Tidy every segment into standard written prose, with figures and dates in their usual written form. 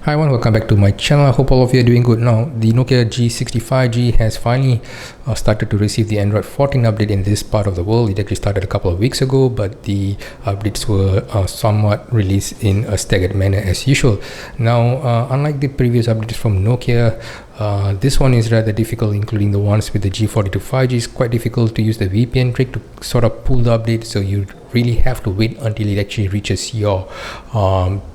Hi everyone, welcome back to my channel. I hope all of you are doing good. Now, the Nokia G60 5G has finally started to receive the Android 14 update in this part of the world. It actually started a couple of weeks ago, but the updates were somewhat released in a staggered manner as usual. Now, unlike the previous updates from Nokia, this one is rather difficult, including the ones with the G42 5G. It's quite difficult to use the VPN trick to sort of pull the update, so you really have to wait until it actually reaches your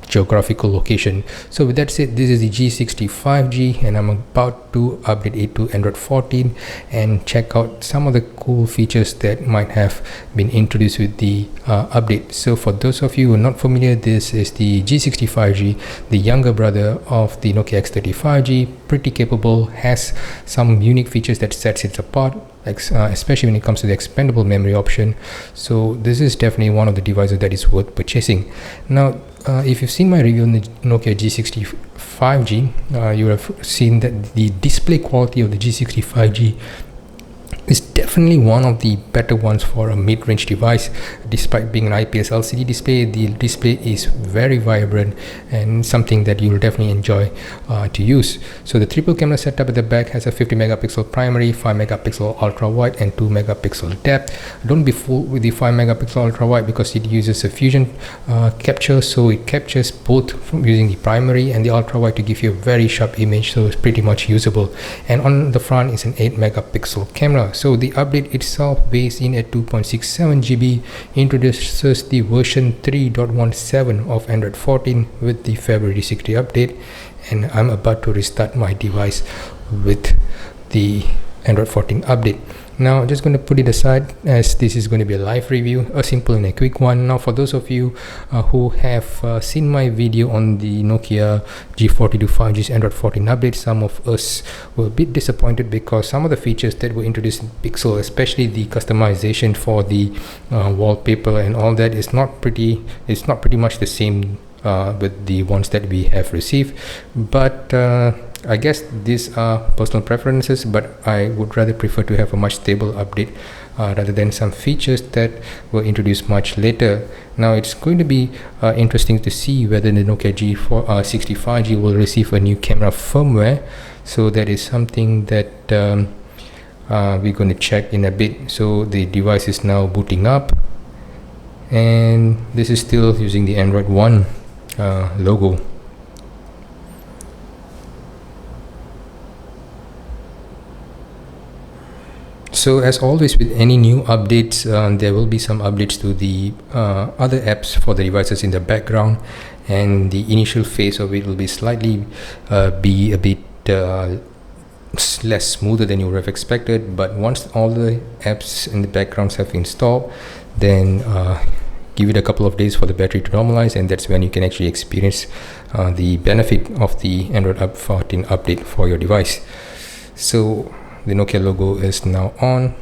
geographical location. So with that said, this is the G60 5G and I'm about to update it to Android 14 and check out some of the cool features that might have been introduced with the update. So for those of you who are not familiar, this is the G60 5G, the younger brother of the Nokia X30 5G. Pretty capable, has some unique features that sets it apart, especially when it comes to the expandable memory option. So this is definitely one of the devices that is worth purchasing. Now, if you've seen my review on the Nokia G60 5G, you have seen that the display quality of the G60 5G is definitely one of the better ones for a mid-range device. Despite being an IPS LCD display, the display is very vibrant and something that you'll definitely enjoy to use. So the triple camera setup at the back has a 50 megapixel primary, 5 megapixel ultra wide and 2 megapixel depth. Don't be fooled with the 5 megapixel ultra wide because it uses a fusion capture, so it captures both from using the primary and the ultra wide to give you a very sharp image, so it's pretty much usable. And on the front is an 8 megapixel camera. So the update itself, based in at 2.67 GB, introduces the version 3.17 of Android 14 with the February 60 update, and I'm about to restart my device with the Android 14 update. Now I'm just going to put it aside as this is going to be a live review, a simple and a quick one. Now for those of you who have seen my video on the Nokia G42 5G's Android 14 update, some of us were a bit disappointed because some of the features that were introduced in Pixel, especially the customization for the wallpaper and all that, is not pretty much the same with the ones that we have received. But I guess these are personal preferences, but I would rather prefer to have a much stable update rather than some features that were introduced much later. Now it's going to be interesting to see whether the Nokia G60 5G will receive a new camera firmware. So that is something that we're going to check in a bit. So the device is now booting up, and this is still using the Android 1 logo. So as always with any new updates, there will be some updates to the other apps for the devices in the background, and the initial phase of it will be slightly be a bit less smoother than you would have expected. But once all the apps in the backgrounds have installed, then give it a couple of days for the battery to normalize, and that's when you can actually experience the benefit of the Android 14 update for your device. So the Nokia logo is now on.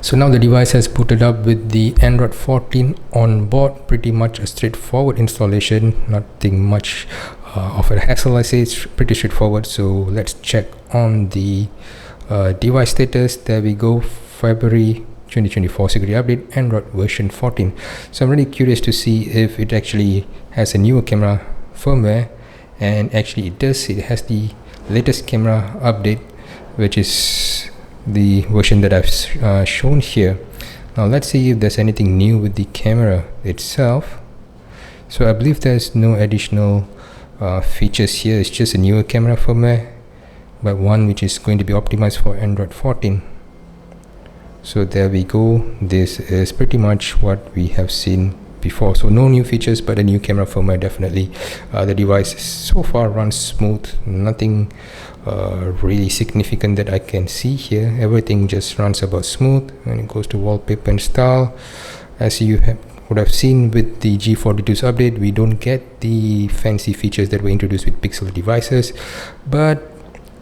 So now the device has booted up with the Android 14 on board. Pretty much a straightforward installation, nothing much of a hassle. I say it's pretty straightforward. So let's check on the device status. There we go, February 2024 security update, Android version 14. So I'm really curious to see if it actually has a newer camera firmware, and actually it does. It has the latest camera update, which is the version that I've shown here. Now let's see if there's anything new with the camera itself. So I believe there's no additional features here. It's just a newer camera firmware, but one which is going to be optimized for Android 14. So there we go. This is pretty much what we have seen before. So no new features, but a new camera firmware definitely. The device so far runs smooth, nothing really significant that I can see here. Everything just runs about smooth. When it goes to wallpaper and style, as you would have seen with the G42's update, we don't get the fancy features that were introduced with Pixel devices, but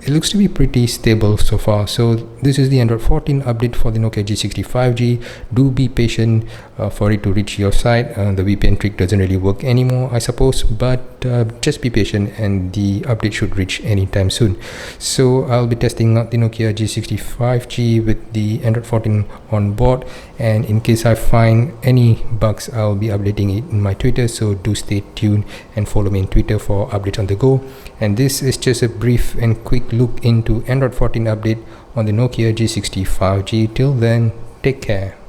it looks to be pretty stable so far. So this is the Android 14 update for the Nokia G60 5G. Do be patient for it to reach your side. The VPN trick doesn't really work anymore, I suppose, but just be patient and the update should reach anytime soon. So I'll be testing out the Nokia G60 5G with the Android 14 on board, and in case I find any bugs, I'll be updating it in my Twitter, so do stay tuned and follow me on Twitter for updates on the go. And this is just a brief and quick look into Android 14 update on the Nokia G60 5G. Till then, take care.